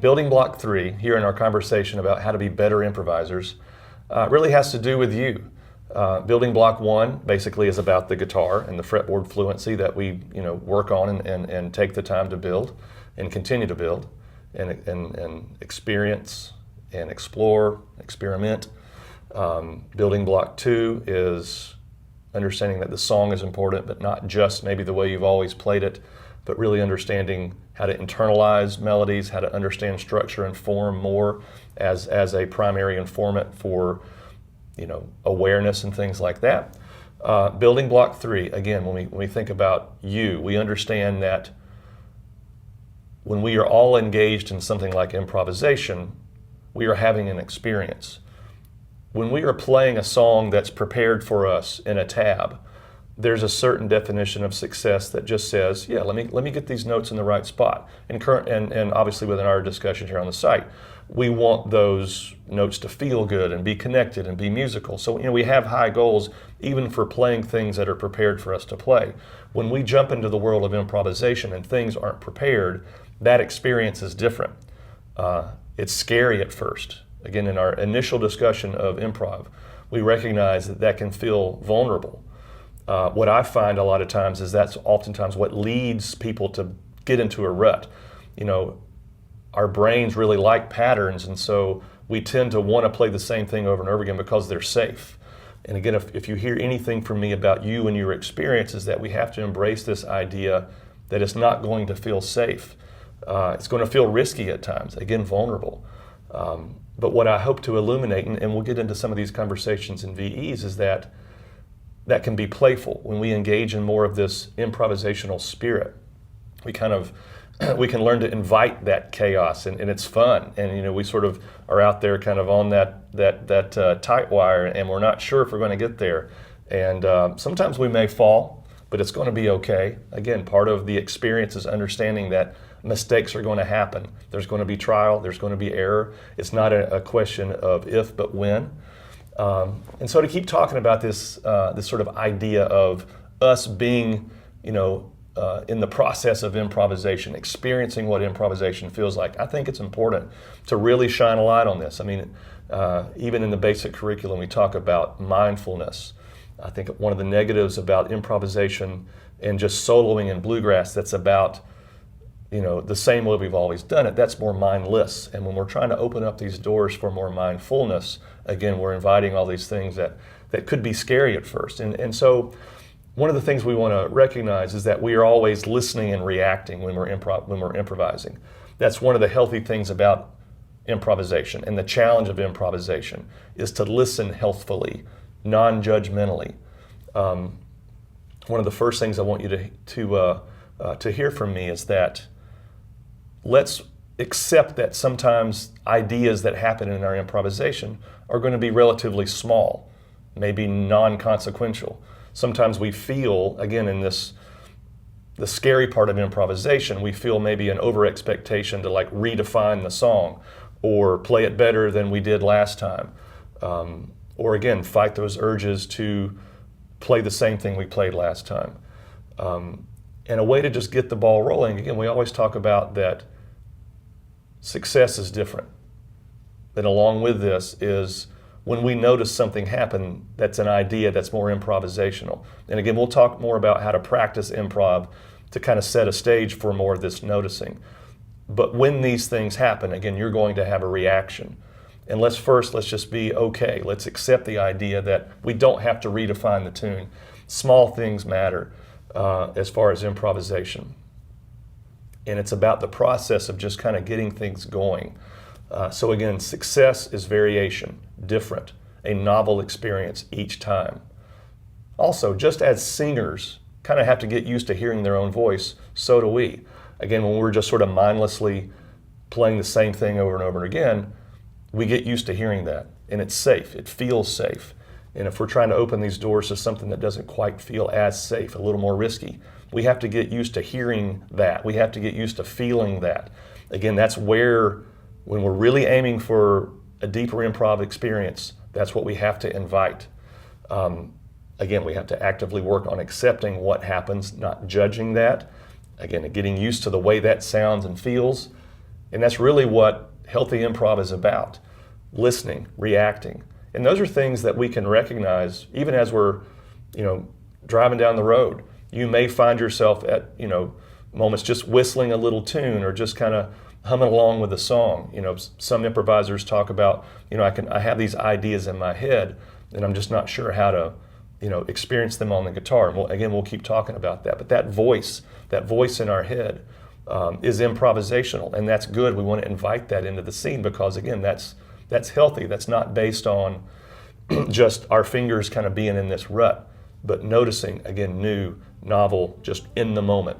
building block 3 here in our conversation about how to be better improvisers really has to do with you. Building block 1 basically is about the guitar and the fretboard fluency that we work on and take the time to build and continue to build and experience and explore, experiment. Building block 2 is understanding that the song is important, but not just maybe the way you've always played it, but really understanding how to internalize melodies, how to understand structure and form more as a primary informant for awareness and things like that. Building block 3, again, when we think about you, we understand that when we are all engaged in something like improvisation, we are having an experience. When we are playing a song that's prepared for us in a tab, there's a certain definition of success that just says, yeah, let me get these notes in the right spot. And obviously within our discussion here on the site, we want those notes to feel good and be connected and be musical. So we have high goals even for playing things that are prepared for us to play. When we jump into the world of improvisation and things aren't prepared, that experience is different. It's scary at first. Again, in our initial discussion of improv, we recognize that can feel vulnerable. What I find a lot of times is that's oftentimes what leads people to get into a rut. Our brains really like patterns, and so we tend to want to play the same thing over and over again because they're safe. And again, if you hear anything from me about you and your experience, is that we have to embrace this idea that it's not going to feel safe. It's going to feel risky at times, again, vulnerable. But what I hope to illuminate, and we'll get into some of these conversations in VEs, is that can be playful. When we engage in more of this improvisational spirit, we can learn to invite that chaos, and it's fun. And we sort of are out there kind of on that tight wire, and we're not sure if we're going to get there. And sometimes we may fall, but it's going to be okay. Again, part of the experience is understanding that mistakes are going to happen. There's going to be trial, there's going to be error. It's not a question of if, but when. And so to keep talking about this sort of idea of us being, in the process of improvisation, experiencing what improvisation feels like, I think it's important to really shine a light on this. I mean, even in the basic curriculum, we talk about mindfulness. I think one of the negatives about improvisation and just soloing in bluegrass, that's about the same way we've always done it, that's more mindless. And when we're trying to open up these doors for more mindfulness, again, we're inviting all these things that could be scary at first. And so one of the things we want to recognize is that we are always listening and reacting when we're improvising. That's one of the healthy things about improvisation, and the challenge of improvisation is to listen healthfully, non-judgmentally. One of the first things I want you to hear from me is that let's accept that sometimes ideas that happen in our improvisation are going to be relatively small, maybe non-consequential. Sometimes we feel, again, in the scary part of improvisation, we feel maybe an over-expectation to redefine the song or play it better than we did last time. Or again, fight those urges to play the same thing we played last time. And a way to just get the ball rolling, again, we always talk about that success is different. And along with this is when we notice something happen, that's an idea that's more improvisational. And again, we'll talk more about how to practice improv to kind of set a stage for more of this noticing. But when these things happen, again, you're going to have a reaction. And let's just be okay. Let's accept the idea that we don't have to redefine the tune. Small things matter as far as improvisation. And it's about the process of just kind of getting things going. So again, success is variation, different, a novel experience each time. Also, just as singers kind of have to get used to hearing their own voice, so do we. Again, when we're just sort of mindlessly playing the same thing over and over again, we get used to hearing that, and it's safe, it feels safe. And if we're trying to open these doors to something that doesn't quite feel as safe, a little more risky, we have to get used to hearing that. We have to get used to feeling that. Again, that's where, when we're really aiming for a deeper improv experience, that's what we have to invite. Again, we have to actively work on accepting what happens, not judging that. Again, getting used to the way that sounds and feels, And that's really what healthy improv is about: listening, reacting. And those are things that we can recognize even as we're, driving down the road. You may find yourself at, moments just whistling a little tune or just kind of humming along with a song. Some improvisers talk about, I have these ideas in my head and I'm just not sure how to, experience them on the guitar. And we'll keep talking about that. But that voice in our head is improvisational, and that's good. We want to invite that into the scene because, again, that's healthy. That's not based on just our fingers kind of being in this rut, but noticing, again, new, novel, just in the moment.